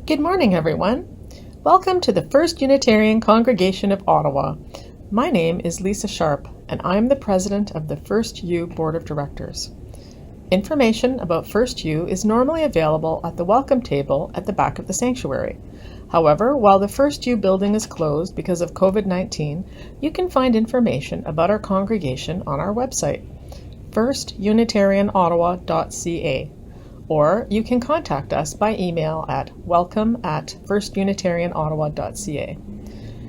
Good morning, everyone. Welcome to the First Unitarian Congregation of Ottawa. My name is Lisa Sharp, and I'm the president of the FirstU Board of Directors. Information about FirstU is normally available at the welcome table at the back of the sanctuary. However, while the FirstU building is closed because of COVID-19, you can find information about our congregation on our website, firstunitarianottawa.ca. Or you can contact us by email at welcome@firstunitarianottawa.ca.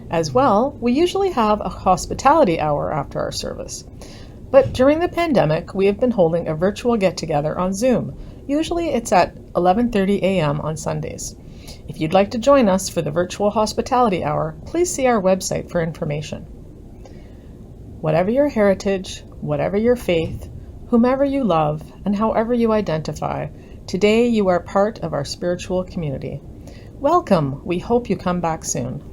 As well, we usually have a hospitality hour after our service. But during the pandemic, we have been holding a virtual get-together on Zoom. Usually it's at 11:30 a.m. on Sundays. If you'd like to join us for the virtual hospitality hour, please see our website for information. Whatever your heritage, whatever your faith, whomever you love, and however you identify, today you are part of our spiritual community. Welcome. We hope you come back soon.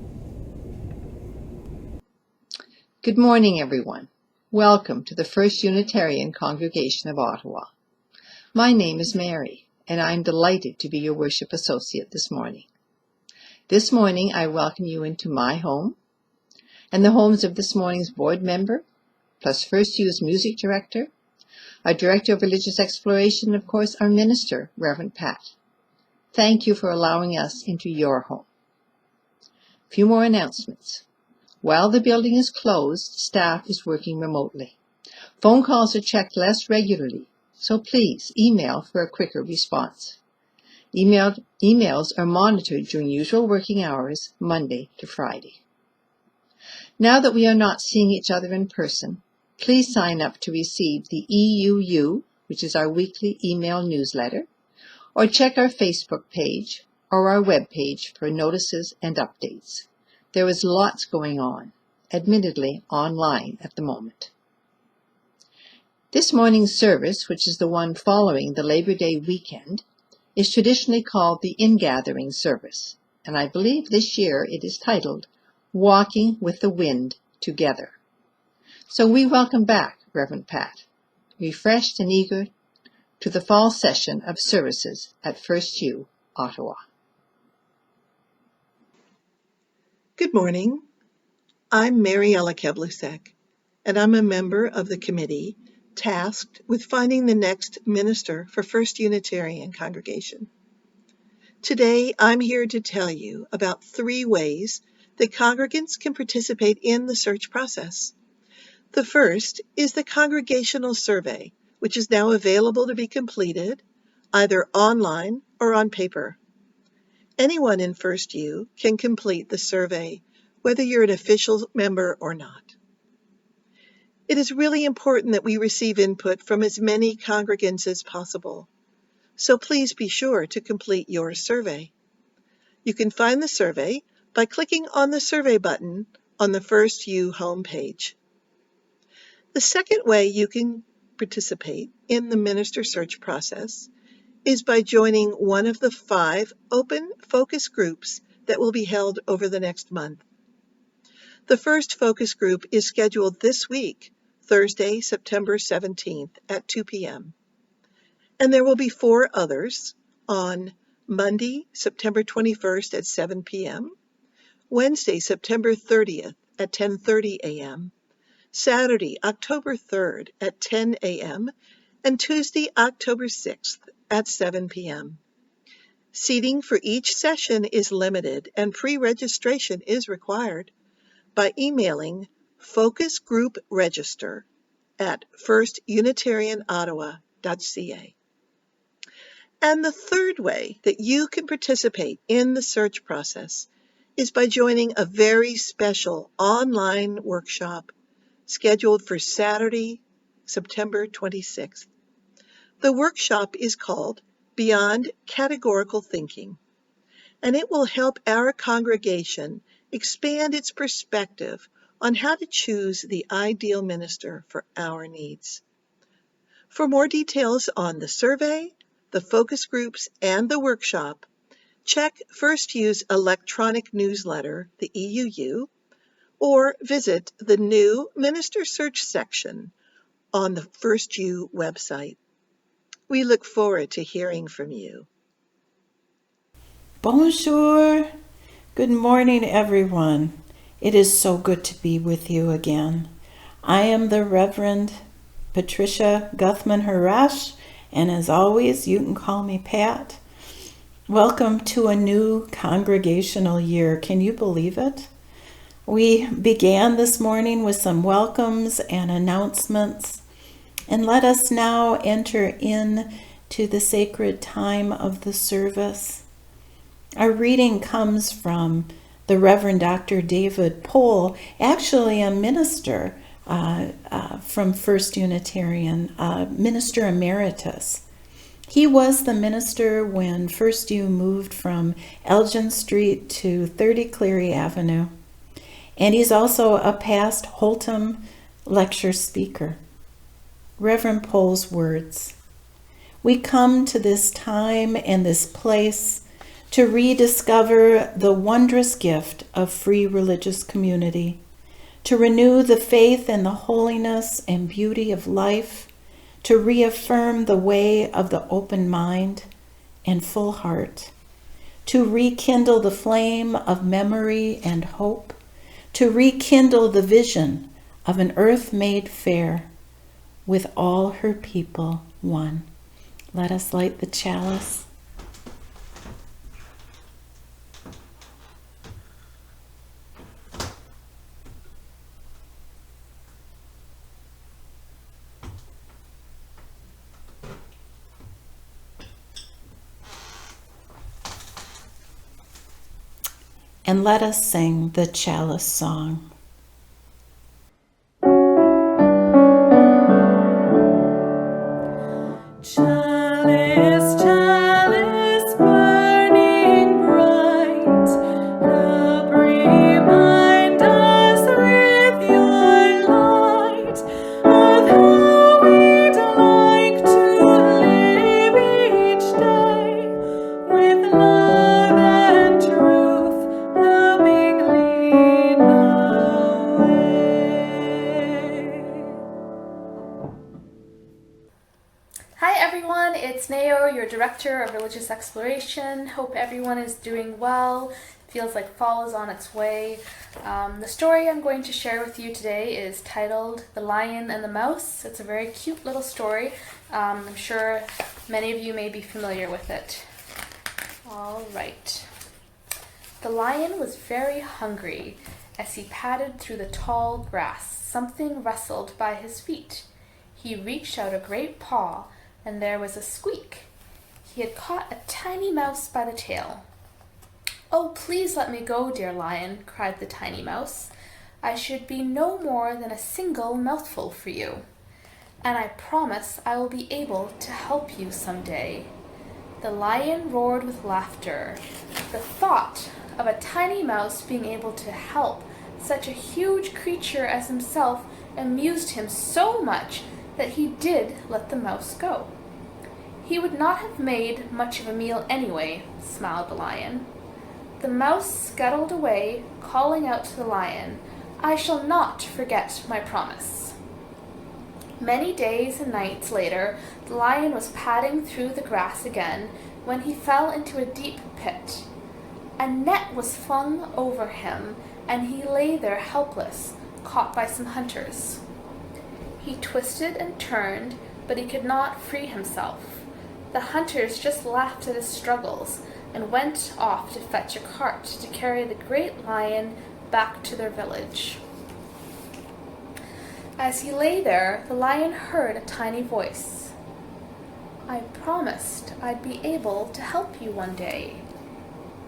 Good morning, everyone. Welcome to the First Unitarian Congregation of Ottawa. My name is Mary, and I'm delighted to be your worship associate this morning. This morning, I welcome you into my home and the homes of this morning's board member, plus FirstU's music director, our Director of Religious Exploration, and of course, our minister, Reverend Pat. Thank you for allowing us into your home. A few more announcements. While the building is closed, staff is working remotely. Phone calls are checked less regularly, so please email for a quicker response. Emails are monitored during usual working hours, Monday to Friday. Now that we are not seeing each other in person, please sign up to receive the EUU, which is our weekly email newsletter, or check our Facebook page or our web page for notices and updates. There is lots going on, admittedly online at the moment. This morning's service, which is the one following the Labor Day weekend, is traditionally called the Ingathering service, and I believe this year it is titled Walking with the Wind Together. So we welcome back Reverend Pat, refreshed and eager to the fall session of services at FirstU, Ottawa. Good morning. I'm Mariella Keblusek, and I'm a member of the committee tasked with finding the next minister for First Unitarian Congregation. Today, I'm here to tell you about 3 ways that congregants can participate in the search process. The first is the Congregational Survey, which is now available to be completed either online or on paper. Anyone in FirstU can complete the survey, whether you're an official member or not. It is really important that we receive input from as many congregants as possible, so please be sure to complete your survey. You can find the survey by clicking on the survey button on the FirstU homepage. The second way you can participate in the minister search process is by joining one of the 5 open focus groups that will be held over the next month. The first focus group is scheduled this week, Thursday, September 17th at 2 p.m. And there will be 4 others on Monday, September 21st at 7 p.m., Wednesday, September 30th at 10:30 a.m., Saturday, October 3rd at 10 a.m., and Tuesday, October 6th at 7 p.m. Seating for each session is limited and pre-registration is required by emailing focusgroupregister@firstunitarianottawa.ca. And the third way that you can participate in the search process is by joining a very special online workshop scheduled for Saturday, September 26th. The workshop is called Beyond Categorical Thinking, and it will help our congregation expand its perspective on how to choose the ideal minister for our needs. For more details on the survey, the focus groups, and the workshop, check FirstU's electronic newsletter, the EUU, or visit the new Minister Search section on the FirstU website. We look forward to hearing from you. Bonjour. Good morning, everyone. It is so good to be with you again. I am the Reverend Patricia Guthmann Haresch, and as always, you can call me Pat. Welcome to a new congregational year. Can you believe it? We began this morning with some welcomes and announcements, and let us now enter in to the sacred time of the service. Our reading comes from the Reverend Dr. David Pohl, actually a minister from First Unitarian, minister emeritus. He was the minister when FirstU moved from Elgin Street to 30 Cleary Avenue. And he's also a past Holtham lecture speaker. Reverend Pohl's words: "We come to this time and this place to rediscover the wondrous gift of free religious community, to renew the faith in the holiness and beauty of life, to reaffirm the way of the open mind and full heart, to rekindle the flame of memory and hope, to rekindle the vision of an earth made fair, with all her people one." Let us light the chalice. And let us sing the chalice song. Chalice, chalice, burning bright, help remind us with your light of how we'd like to live each day with love and truth, helping lead the way. Hi everyone, it's Nao, your Director of Religious Exploration. Hope everyone is doing well. Feels like fall is on its way. The story I'm going to share with you today is titled The Lion and the Mouse. It's a very cute little story. I'm sure many of you may be familiar with it. All right. The lion was very hungry. As he padded through the tall grass, something rustled by his feet. He reached out a great paw, and there was a squeak. He had caught a tiny mouse by the tail. "Oh, please let me go, dear lion," cried the tiny mouse. "I should be no more than a single mouthful for you, and I promise I will be able to help you some day." The lion roared with laughter. The thought of a tiny mouse being able to help such a huge creature as himself amused him so much that he did let the mouse go. He would not have made much of a meal anyway, smiled the lion. The mouse scuttled away, calling out to the lion, "I shall not forget my promise." Many days and nights later, the lion was padding through the grass again when he fell into a deep pit. A net was flung over him, and he lay there helpless, caught by some hunters. He twisted and turned, but he could not free himself. The hunters just laughed at his struggles and went off to fetch a cart to carry the great lion back to their village. As he lay there, the lion heard a tiny voice. "I promised I'd be able to help you one day."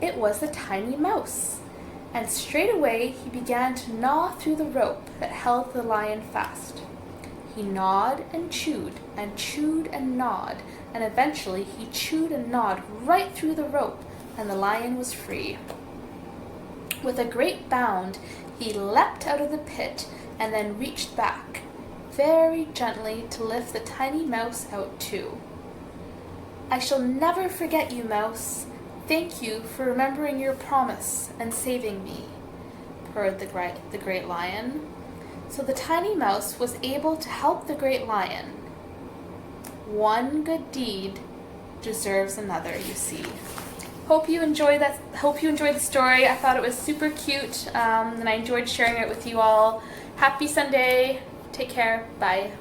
It was the tiny mouse, and straight away he began to gnaw through the rope that held the lion fast. He gnawed and chewed and gnawed, and eventually he chewed and gnawed right through the rope, and the lion was free. With a great bound, he leapt out of the pit and then reached back, very gently, to lift the tiny mouse out too. "I shall never forget you, mouse. Thank you for remembering your promise and saving me," purred the great lion. So the tiny mouse was able to help the great lion. One good deed deserves another, you see. Hope you enjoyed the story. I thought it was super cute, and I enjoyed sharing it with you all. Happy Sunday. Take care. Bye.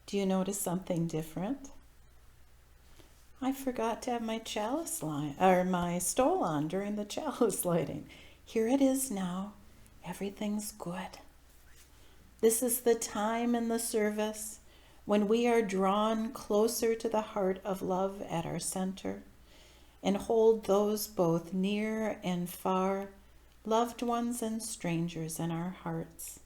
Do you notice something different? I forgot to have my chalice line or my stole on during the chalice lighting. Here it is now. Everything's good. This is the time in the service when we are drawn closer to the heart of love at our center and hold those both near and far, loved ones and strangers in our hearts.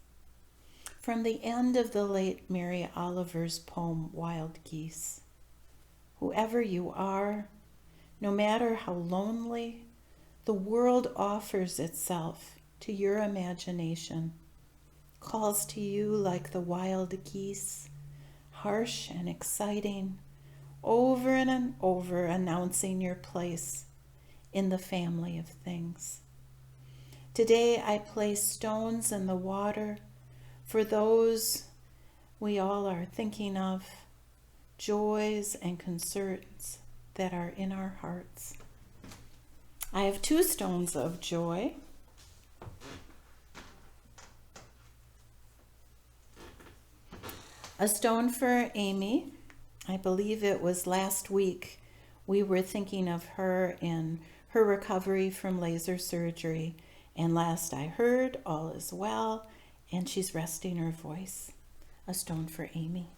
From the end of the late Mary Oliver's poem, Wild Geese. Whoever you are, no matter how lonely, the world offers itself to your imagination, calls to you like the wild geese, harsh and exciting, over and over announcing your place in the family of things. Today I place stones in the water for those we all are thinking of, joys and concerns that are in our hearts. I have 2 stones of joy. A stone for Amy. I believe it was last week we were thinking of her in her recovery from laser surgery, and last I heard, all is well, and she's resting her voice. A stone for Amy.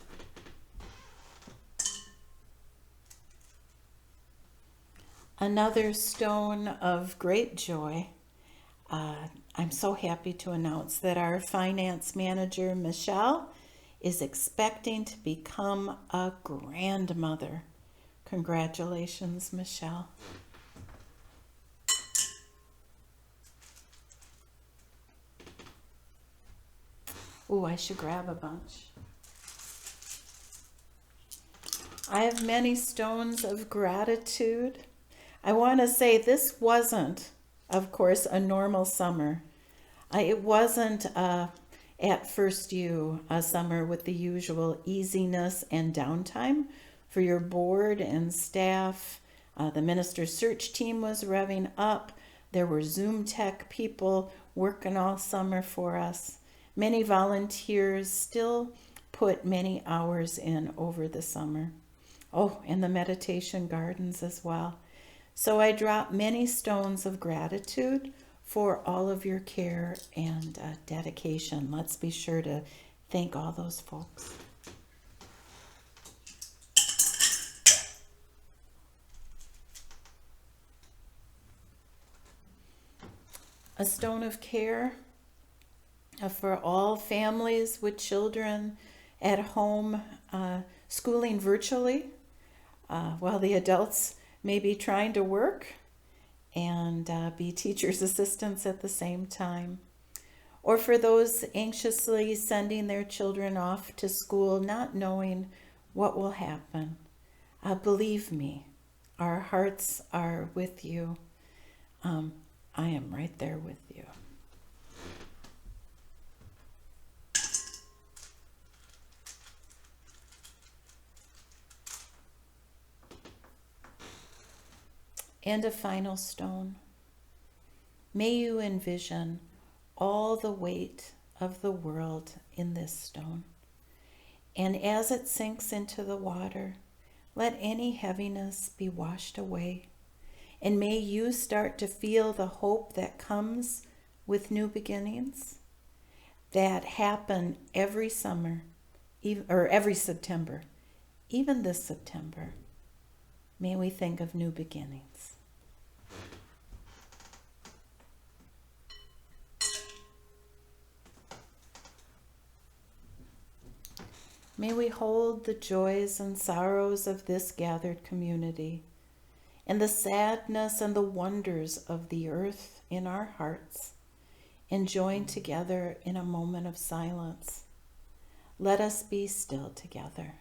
Another stone of great joy. I'm so happy to announce that our finance manager, Michelle, is expecting to become a grandmother. Congratulations, Michelle. Ooh, I should grab a bunch. I have many stones of gratitude. I want to say this wasn't, of course, a normal summer. It wasn't at FirstU a summer with the usual easiness and downtime for your board and staff. The minister's search team was revving up. There were Zoom tech people working all summer for us. Many volunteers still put many hours in over the summer. Oh, and the meditation gardens as well. So I drop many stones of gratitude for all of your care and dedication. Let's be sure to thank all those folks. A stone of care for all families with children at home, schooling virtually, while the adults may be trying to work and be teachers' assistants at the same time. Or for those anxiously sending their children off to school, not knowing what will happen. Believe me, our hearts are with you. I am right there with you. And a final stone. May you envision all the weight of the world in this stone. And as it sinks into the water, let any heaviness be washed away. And may you start to feel the hope that comes with new beginnings that happen every summer, or every September, even this September. May we think of new beginnings. May we hold the joys and sorrows of this gathered community and the sadness and the wonders of the earth in our hearts and join together in a moment of silence. Let us be still together.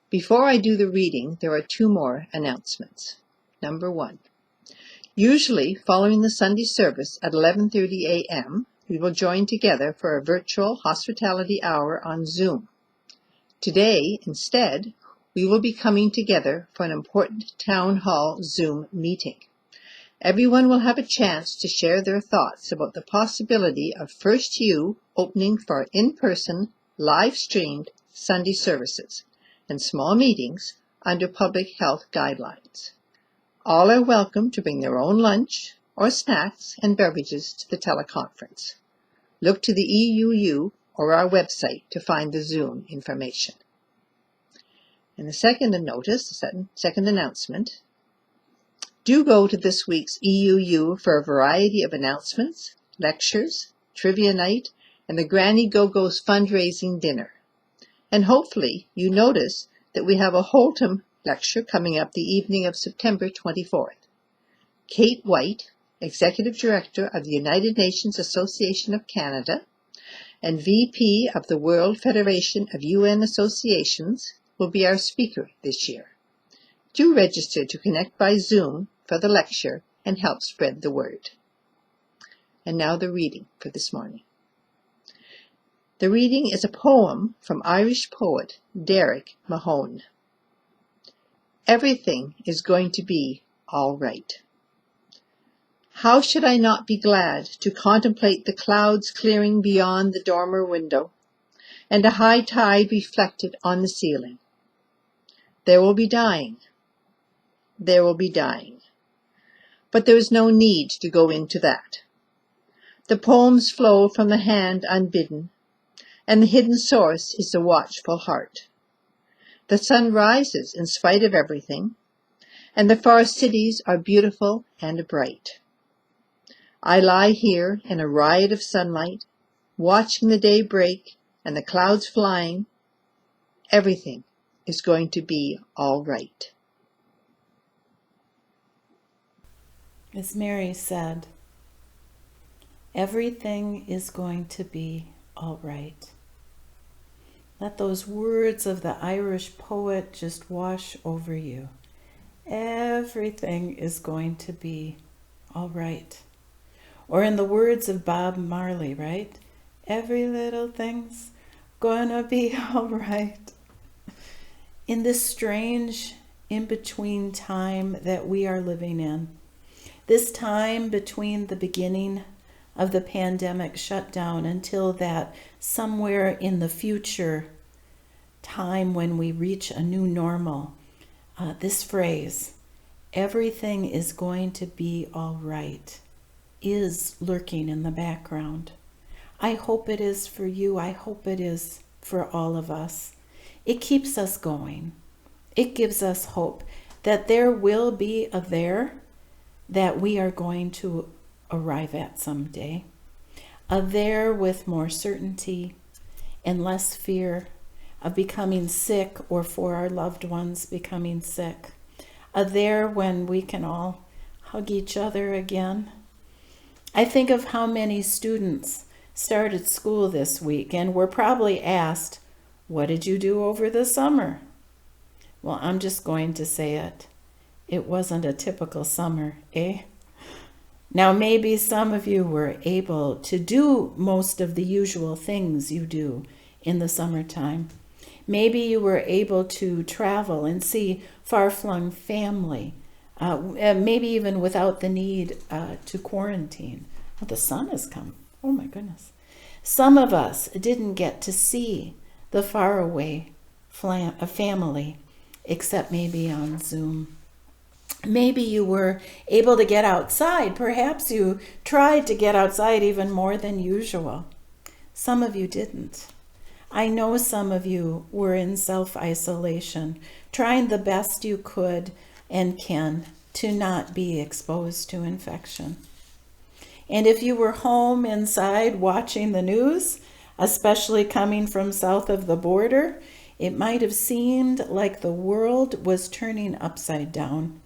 Before I do the reading, there are two more announcements. Number 1. Usually, following the Sunday service at 11:30 a.m., we will join together for a virtual hospitality hour on Zoom. Today, instead, we will be coming together for an important town hall Zoom meeting. Everyone will have a chance to share their thoughts about the possibility of FirstU opening for in-person, live-streamed Sunday services and small meetings under public health guidelines. All are welcome to bring their own lunch or snacks and beverages to the teleconference. Look to the EUU or our website to find the Zoom information. And the second announcement, do go to this week's EUU for a variety of announcements, lectures, trivia night, and the Granny Go-Go's fundraising dinner. And hopefully you notice that we have a Holtom lecture coming up the evening of September 24th. Kate White, Executive Director of the United Nations Association of Canada and VP of the World Federation of UN Associations, will be our speaker this year. Do register to connect by Zoom for the lecture and help spread the word. And now the reading for this morning. The reading is a poem from Irish poet Derek Mahone. Everything is going to be all right. How should I not be glad to contemplate the clouds clearing beyond the dormer window, and a high tide reflected on the ceiling? There will be dying. There will be dying. But there is no need to go into that. The poems flow from the hand unbidden, and the hidden source is the watchful heart. The sun rises in spite of everything, and the far cities are beautiful and bright. I lie here in a riot of sunlight, watching the day break and the clouds flying. Everything is going to be all right. As Mary said, everything is going to be all right. Let those words of the Irish poet just wash over you. Everything is going to be all right. Or in the words of Bob Marley, right? Every little thing's gonna be all right. In this strange in-between time that we are living in, this time between the beginning of the pandemic shutdown until that somewhere in the future time when we reach a new normal, this phrase, everything is going to be all right, is lurking in the background. I hope it is for you. I hope it is for all of us. It keeps us going. It gives us hope that there will be a there that we are going to arrive at someday. A there with more certainty and less fear of becoming sick or for our loved ones becoming sick. A there when we can all hug each other again. I think of how many students started school this week and were probably asked, what did you do over the summer? Well, I'm just going to say it. It wasn't a typical summer, eh? Now, maybe some of you were able to do most of the usual things you do in the summertime. Maybe you were able to travel and see far-flung family, maybe even without the need to quarantine. Oh, the sun has come. Oh, my goodness. Some of us didn't get to see the faraway family, except maybe on Zoom. Maybe you were able to get outside. Perhaps you tried to get outside even more than usual. Some of you didn't. I know some of you were in self-isolation, trying the best you could and can to not be exposed to infection. And if you were home inside watching the news, especially coming from south of the border, it might have seemed like the world was turning upside down.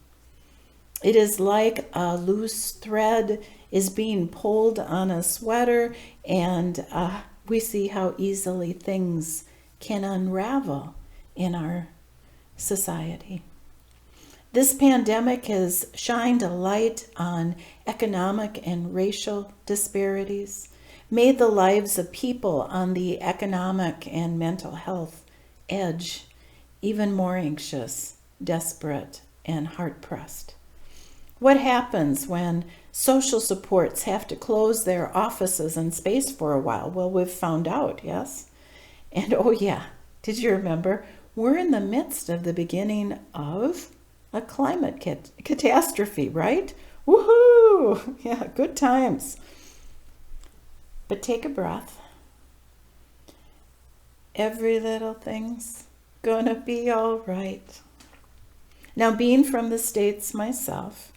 It is like a loose thread is being pulled on a sweater, and we see how easily things can unravel in our society. This pandemic has shined a light on economic and racial disparities, made the lives of people on the economic and mental health edge even more anxious, desperate, and hard-pressed. What happens when social supports have to close their offices and space for a while? Well, we've found out, yes? And oh yeah, did you remember? We're in the midst of the beginning of a climate catastrophe, right? Woohoo! Yeah, good times. But take a breath. Every little thing's gonna be all right. Now, being from the States myself,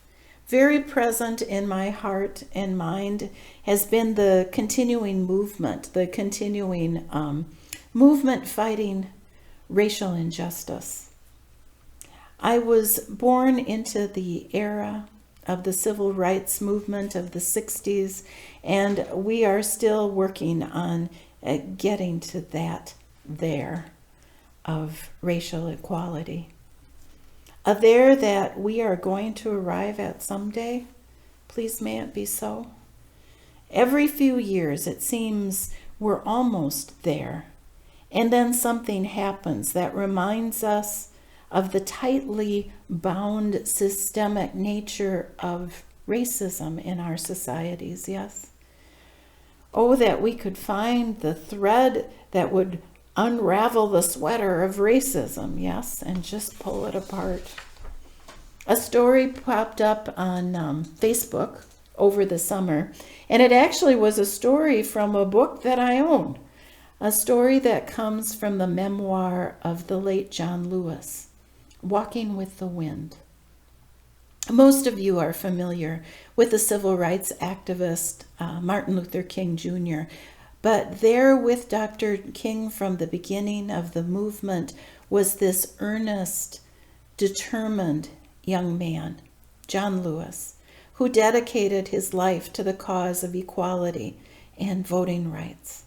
very present in my heart and mind has been the continuing movement, movement fighting racial injustice. I was born into the era of the civil rights movement of the 60s, and we are still working on getting to that there of racial equality. A there that we are going to arrive at someday. Please may it be so. Every few years it seems we're almost there, and then something happens that reminds us of the tightly bound systemic nature of racism in our societies, yes? Oh, that we could find the thread that would unravel the sweater of racism, yes, and just pull it apart. A story popped up on Facebook over the summer, and it actually was a story from a book that I own, a story that comes from the memoir of the late John Lewis, Walking with the Wind. Most of you are familiar with the civil rights activist Martin Luther King Jr., but there with Dr. King from the beginning of the movement was this earnest, determined young man, John Lewis, who dedicated his life to the cause of equality and voting rights.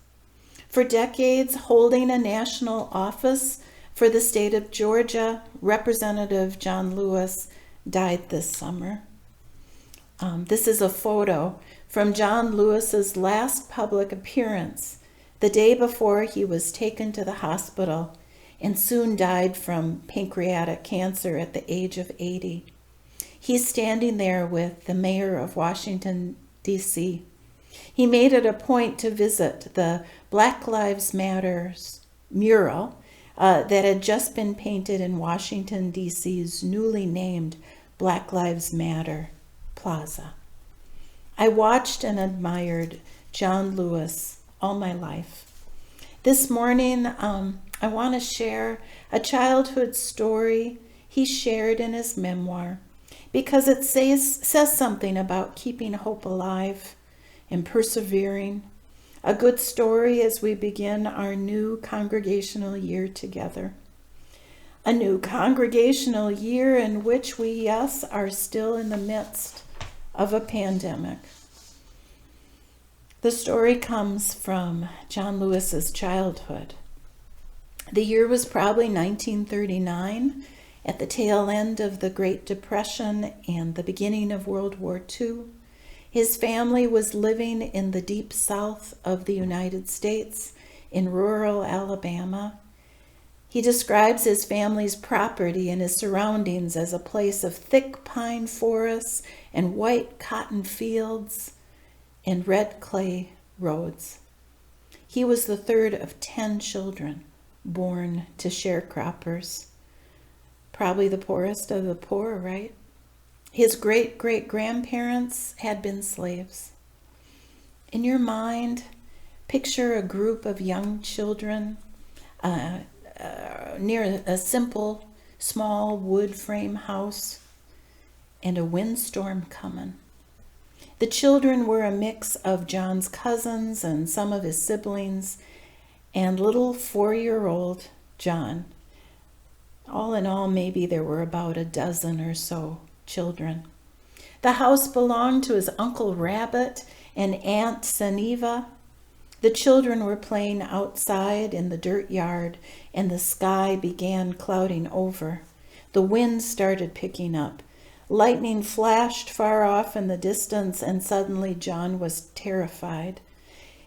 For decades, holding a national office for the state of Georgia, Representative John Lewis died this summer. This is a photo from John Lewis's last public appearance, the day before he was taken to the hospital and soon died from pancreatic cancer at the age of 80. He's standing there with the mayor of Washington, D.C. He made it a point to visit the Black Lives Matter's mural that had just been painted in Washington, D.C.'s newly named Black Lives Matter Plaza. I watched and admired John Lewis all my life. This morning, I want to share a childhood story he shared in his memoir because it says something about keeping hope alive and persevering. A good story as we begin our new congregational year together. A new congregational year in which we, yes, are still in the midst of a pandemic. The story comes from John Lewis's childhood. The year was probably 1939, at the tail end of the Great Depression and the beginning of World War II. His family was living in the deep south of the United States, in rural Alabama. He describes his family's property and his surroundings as a place of thick pine forests and white cotton fields and red clay roads. He was the third of 10 children born to sharecroppers. Probably the poorest of the poor, right? His great-great-grandparents had been slaves. In your mind, picture a group of young children near a simple, small wood frame house and a windstorm coming. The children were a mix of John's cousins and some of his siblings and little 4-year-old John. All in all, maybe there were about a dozen or so children. The house belonged to his Uncle Rabbit and Aunt Saniva. The children were playing outside in the dirt yard, and the sky began clouding over. The wind started picking up. Lightning flashed far off in the distance, and suddenly John was terrified.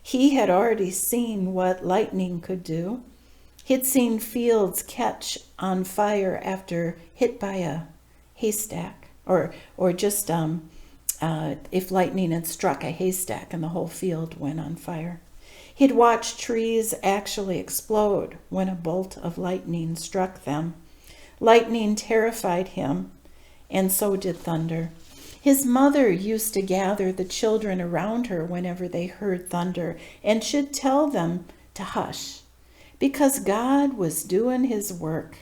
He had already seen what lightning could do. He'd seen fields catch on fire after hit by a haystack, or just if lightning had struck a haystack and the whole field went on fire. He'd watched trees actually explode when a bolt of lightning struck them. Lightning terrified him, and so did thunder. His mother used to gather the children around her whenever they heard thunder, and should tell them to hush, because God was doing his work.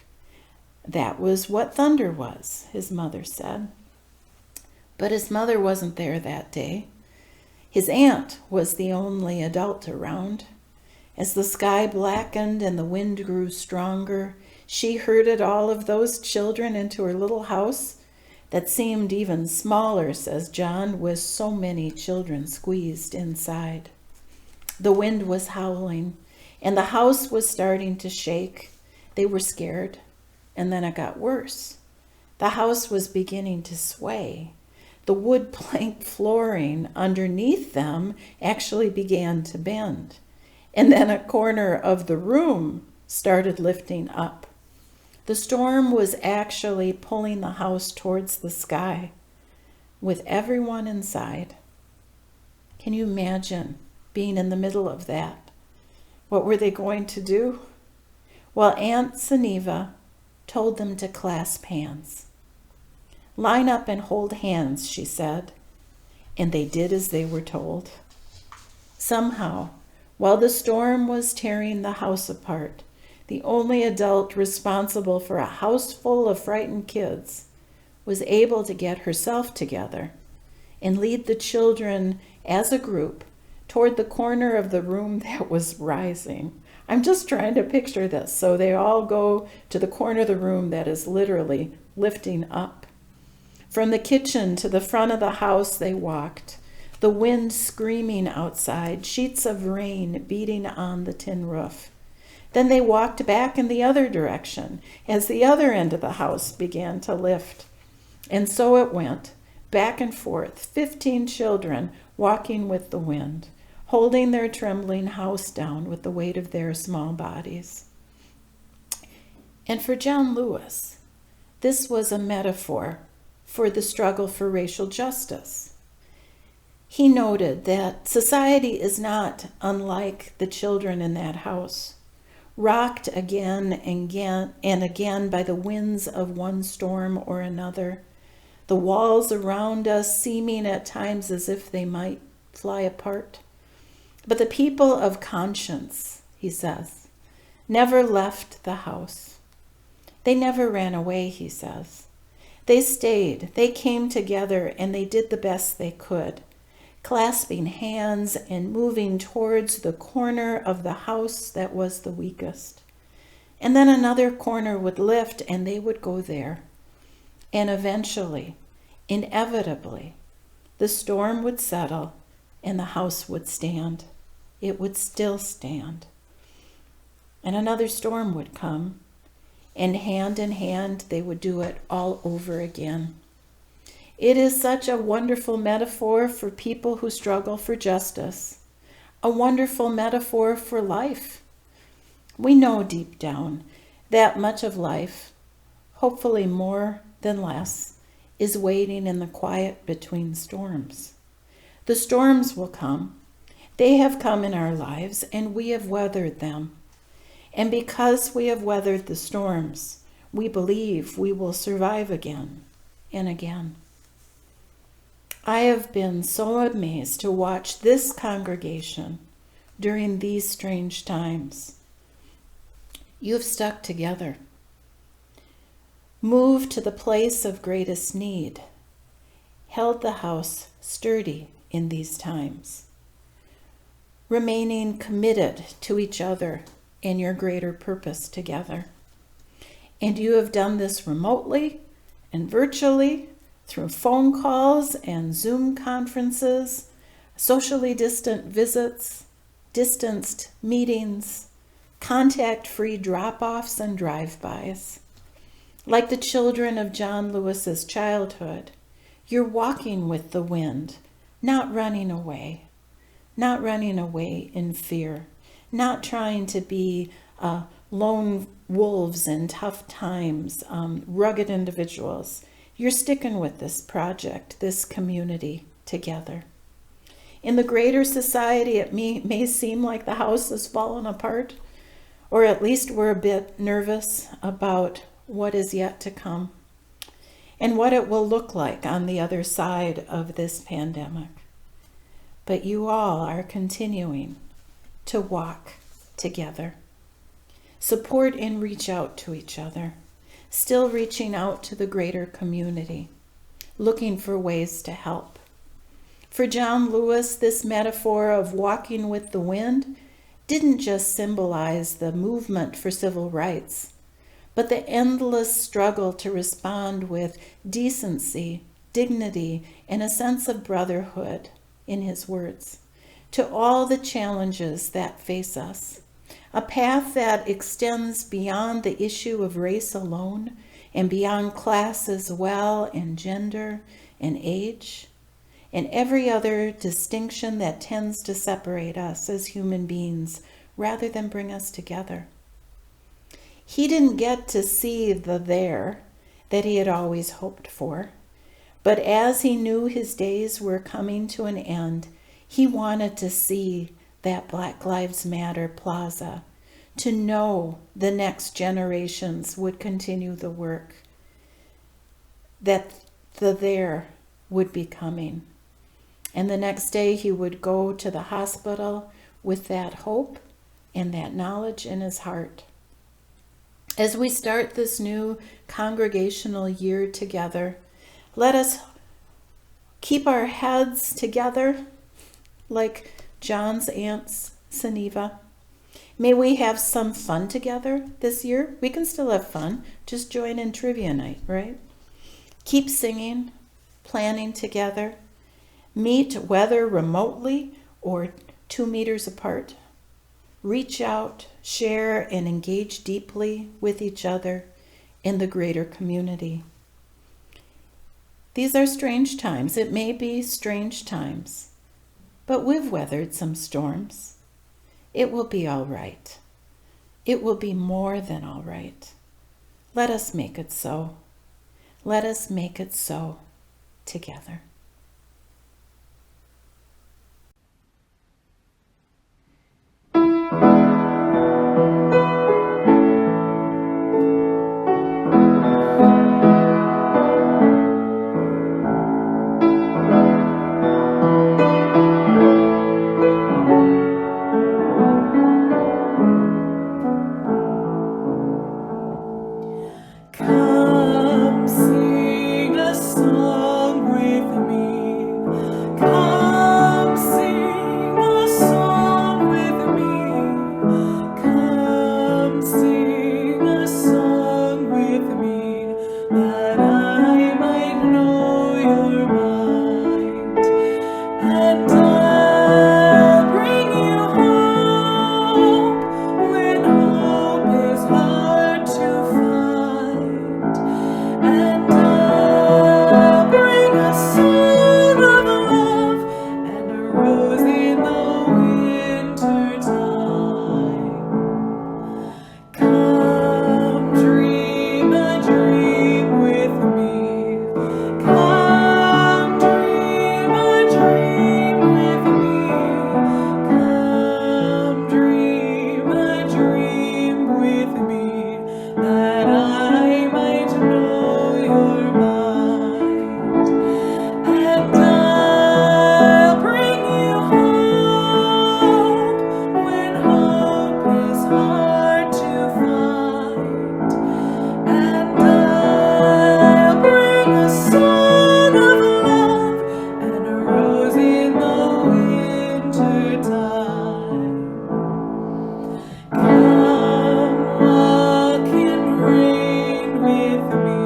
That was what thunder was, his mother said. But his mother wasn't there that day. His aunt was the only adult around. As the sky blackened and the wind grew stronger, she herded all of those children into her little house that seemed even smaller, says John, with so many children squeezed inside. The wind was howling, and the house was starting to shake. They were scared, and then it got worse. The house was beginning to sway. The wood plank flooring underneath them actually began to bend, and then a corner of the room started lifting up. The storm was actually pulling the house towards the sky. with everyone inside. Can you imagine being in the middle of that? What were they going to do? Well, Aunt Seneva told them to clasp hands. "Line up and hold hands," she said, and they did as they were told. Somehow, while the storm was tearing the house apart, the only adult responsible for a house full of frightened kids was able to get herself together and lead the children as a group toward the corner of the room that was rising. I'm just trying to picture this. So they all go to the corner of the room that is literally lifting up. From the kitchen to the front of the house they walked, the wind screaming outside, sheets of rain beating on the tin roof. Then they walked back in the other direction as the other end of the house began to lift. And so it went, back and forth, 15 children walking with the wind, holding their trembling house down with the weight of their small bodies. And for John Lewis, this was a metaphor for the struggle for racial justice. He noted that society is not unlike the children in that house, rocked again and again by the winds of one storm or another, the walls around us seeming at times as if they might fly apart. But the people of conscience, he says, never left the house. They never ran away, he says. They stayed, they came together, and they did the best they could, clasping hands and moving towards the corner of the house that was the weakest. And then another corner would lift, and they would go there. And eventually, inevitably, the storm would settle, and the house would stand. It would still stand. And another storm would come, and hand in hand they would do it all over again. It is such a wonderful metaphor for people who struggle for justice, a wonderful metaphor for life. We know deep down that much of life, hopefully more than less, is waiting in the quiet between storms. The storms will come. They have come in our lives, and we have weathered them. And because we have weathered the storms, we believe we will survive again and again. I have been so amazed to watch this congregation during these strange times. You have stuck together, moved to the place of greatest need, held the house sturdy in these times, remaining committed to each other and your greater purpose together. And you have done this remotely and virtually, through phone calls and Zoom conferences, socially distant visits, distanced meetings, contact-free drop-offs and drive-bys. Like the children of John Lewis's childhood, you're walking with the wind, not running away in fear, not trying to be lone wolves in tough times, rugged individuals. You're sticking with this project, this community together. In the greater society, it may seem like the house has fallen apart, or at least we're a bit nervous about what is yet to come and what it will look like on the other side of this pandemic. But you all are continuing to walk together, support and reach out to each other, still reaching out to the greater community, looking for ways to help. For John Lewis, this metaphor of walking with the wind didn't just symbolize the movement for civil rights, but the endless struggle to respond with decency, dignity, and a sense of brotherhood, in his words, to all the challenges that face us. A path that extends beyond the issue of race alone and beyond class as well, and gender and age, and every other distinction that tends to separate us as human beings rather than bring us together. He didn't get to see the there that he had always hoped for, But as he knew his days were coming to an end, he wanted to see that Black Lives Matter plaza, to know the next generations would continue the work, that the there would be coming. And the next day he would go to the hospital with that hope and that knowledge in his heart. As we start this new congregational year together, let us keep our heads together like John's Aunt Seneva. May we have some fun together this year. We can still have fun. Just join in trivia night, right? Keep singing, planning together. Meet whether remotely or 2 meters apart. Reach out, share, and engage deeply with each other in the greater community. These are strange times. It may be strange times, but we've weathered some storms. It will be all right. It will be more than all right. Let us make it so. Let us make it so together. Come sing a song with me. Come sing a song with me. Come sing a song with me, that I might know your mind. And I'll bring you hope when hope is hard to find. And I'll bring a song of love and a rose in the winter time. Come dream a dream with me. Come dream a dream with me. Come dream a dream with me, that I might know your mind. And I'll bring you hope when hope is hard to find. And I'll bring a song of love and a rose in the winter time. Come walk in rain with me.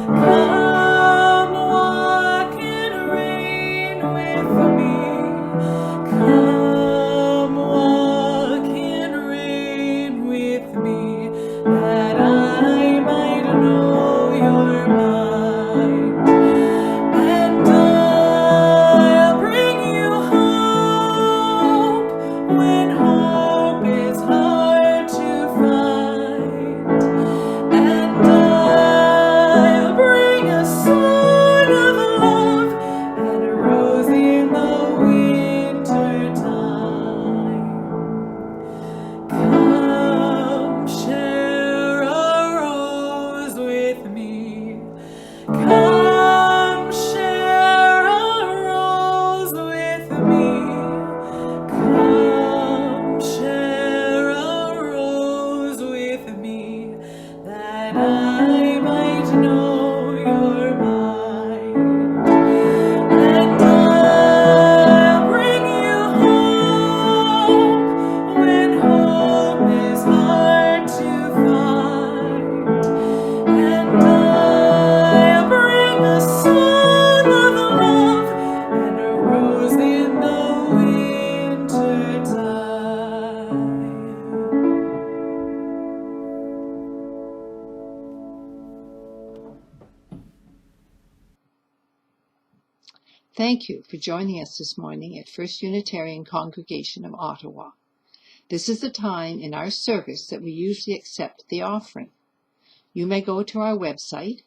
Come walk in rain with me. Come walk in rain with me, that I might know your mind. And I'll bring you hope when hope is hard to find. And I'll bring a song of love and a rose in the winter time. Come share a rose with me. Come share a rose with me. Come share a rose with me, that I might know your mind. And I'll bring you hope when hope is hard to find. And I'll bring a song of love and a rose in the winter time. Thank you for joining us this morning at First Unitarian Congregation of Ottawa. This is the time in our service that we usually accept the offering. You may go to our website,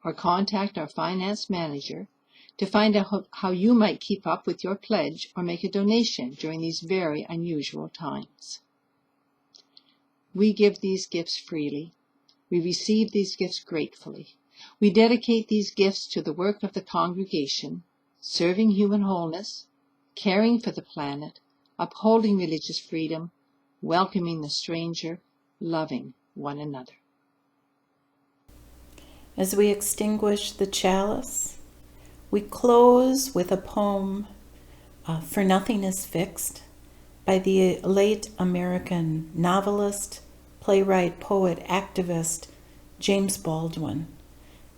or contact our finance manager to find out how you might keep up with your pledge or make a donation during these very unusual times. We give these gifts freely. We receive these gifts gratefully. We dedicate these gifts to the work of the congregation, serving human wholeness, caring for the planet, upholding religious freedom, welcoming the stranger, loving one another. As we extinguish the chalice, we close with a poem, For Nothing is Fixed, by the late American novelist, playwright, poet, activist, James Baldwin,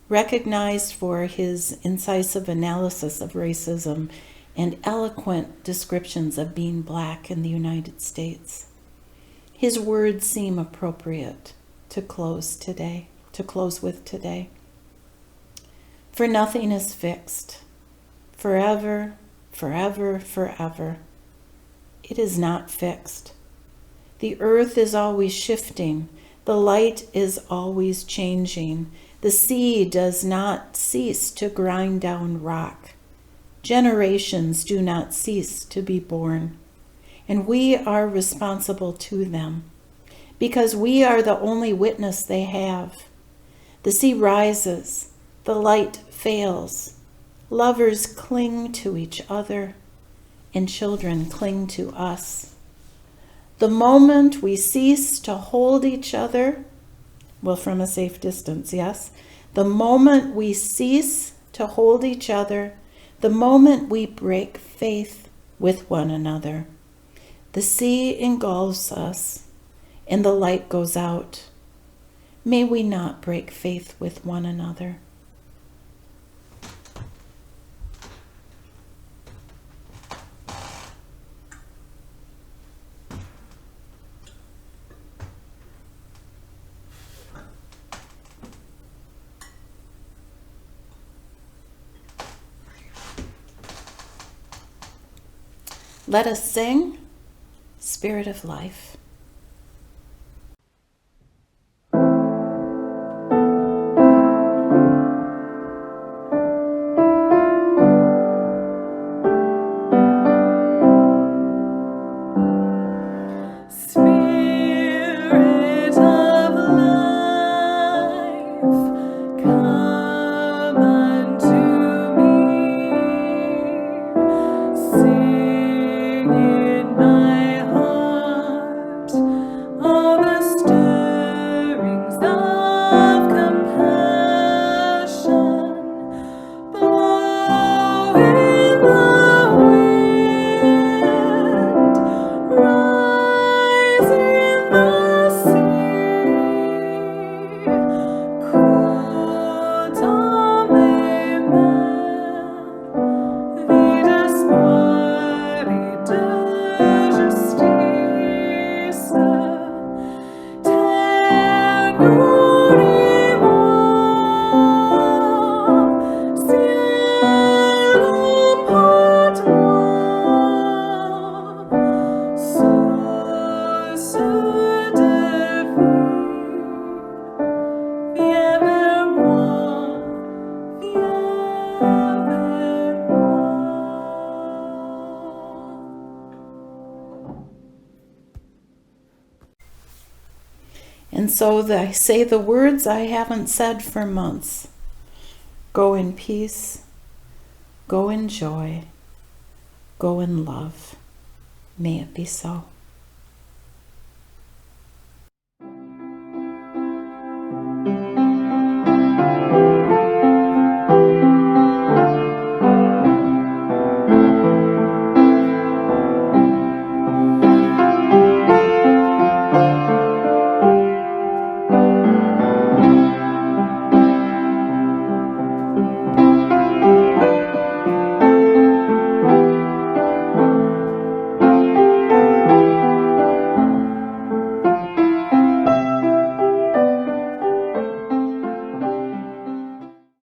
recognized for his incisive analysis of racism and eloquent descriptions of being Black in the United States. His words seem appropriate to close with today. For nothing is fixed, forever, forever, forever. It is not fixed. The earth is always shifting. The light is always changing. The sea does not cease to grind down rock. Generations do not cease to be born. And we are responsible to them because we are the only witness they have. The sea rises. The light fails. Lovers cling to each other, and children cling to us. The moment we cease to hold each other, well, from a safe distance, yes. The moment we cease to hold each other, the moment we break faith with one another, the sea engulfs us and the light goes out. May we not break faith with one another. Let us sing, Spirit of Life. Spirit of life, come unto me. Sing in my heart all the stirrings of compassion. Blow in the wind, rise in the sea. Could vidas quari de justitia, tenurimur, cielo potuum, source de vie, viens vers moi, viens vers moi. And so I say the words I haven't said for months. Go in peace, go in joy, go in love. May it be so.